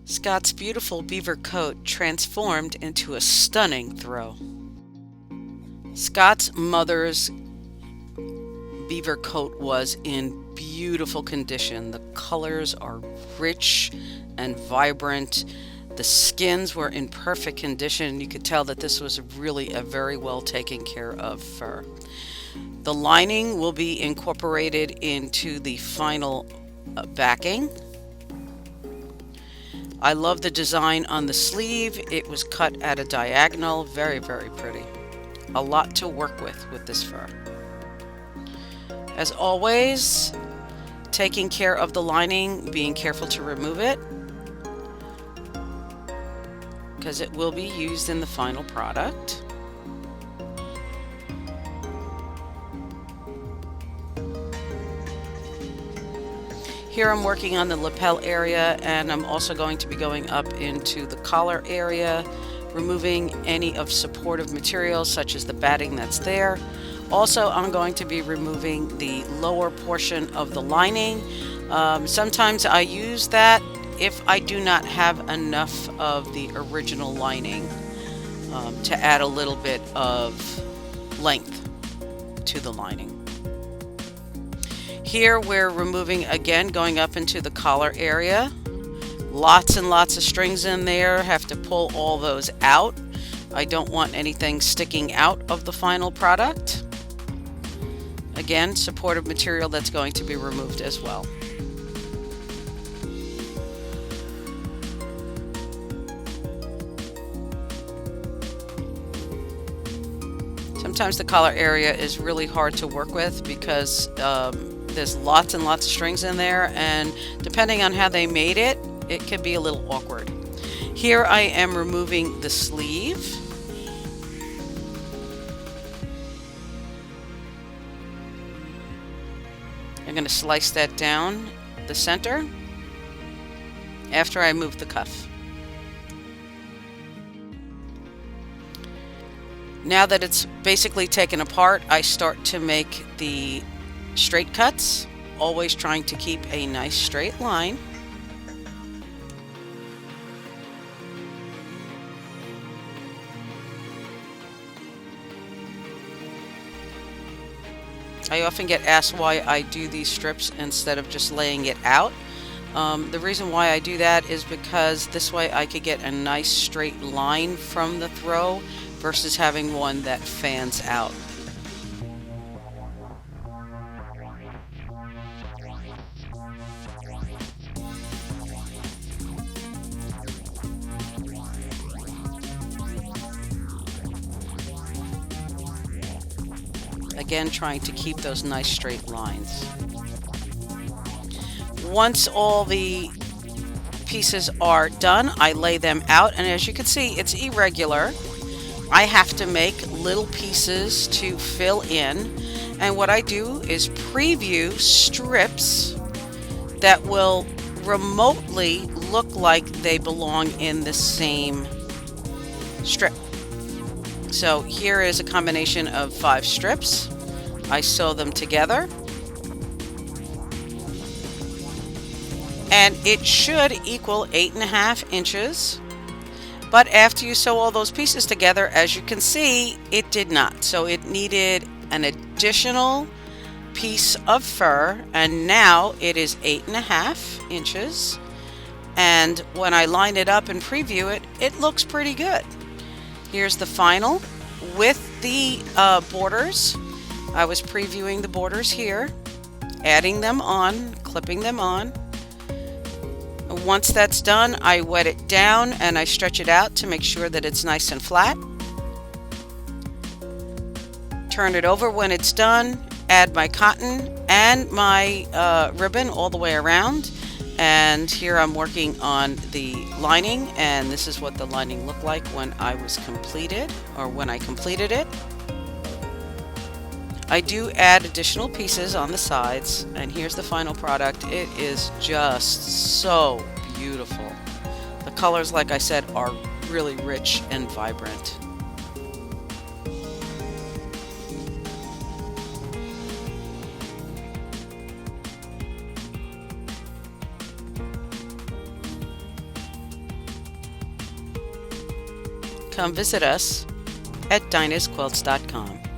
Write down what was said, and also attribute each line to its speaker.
Speaker 1: Scott's beautiful beaver coat transformed into a stunning throw. Scott's mother's beaver coat was in beautiful condition. The colors are rich and vibrant. The skins were in perfect condition. You could tell that this was really a very well taken care of fur. The lining will be incorporated into the final backing. I love the design on the sleeve. It was cut at a diagonal. Very, very pretty. A lot to work with this fur. As always, taking care of the lining, being careful to remove it, because it will be used in the final product. Here I'm working on the lapel area, and I'm also going to be going up into the collar area, removing any of supportive materials such as the batting that's there. Also, I'm going to be removing the lower portion of the lining. Sometimes I use that if I do not have enough of the original lining to add a little bit of length to the lining. Here we're removing again, going up into the collar area. Lots and lots of strings in there. Have to pull all those out. I don't want anything sticking out of the final product. Again, supportive material that's going to be removed as well. Sometimes the collar area is really hard to work with because there's lots and lots of strings in there, and depending on how they made it, it can be a little awkward. Here I am removing the sleeve. I'm going to slice that down the center after I move the cuff. Now that it's basically taken apart, I start to make the straight cuts, always trying to keep a nice straight line. I often get asked why I do these strips instead of just laying it out. The reason why I do that is because this way I could get a nice straight line from the throw versus having one that fans out. Again, trying to keep those nice straight lines. Once all the pieces are done, I lay them out, and as you can see, it's irregular. I have to make little pieces to fill in, and what I do is preview strips that will remotely look like they belong in the same strip. So here is a combination of 5 strips. I sew them together, and it should equal 8.5 inches. But after you sew all those pieces together, as you can see, it did not. So it needed an additional piece of fur, and now it is 8.5 inches. And when I line it up and preview it, it looks pretty good. Here's the final with the borders. I was previewing the borders here, adding them on, clipping them on. Once that's done, I wet it down and I stretch it out to make sure that it's nice and flat. Turn it over when it's done, add my cotton and my ribbon all the way around. And here I'm working on the lining, and this is what the lining looked like when I was completed, or when I completed it. I do add additional pieces on the sides, and here's the final product. It is just so beautiful. The colors, like I said, are really rich and vibrant. come visit us at dinahsquilts.com.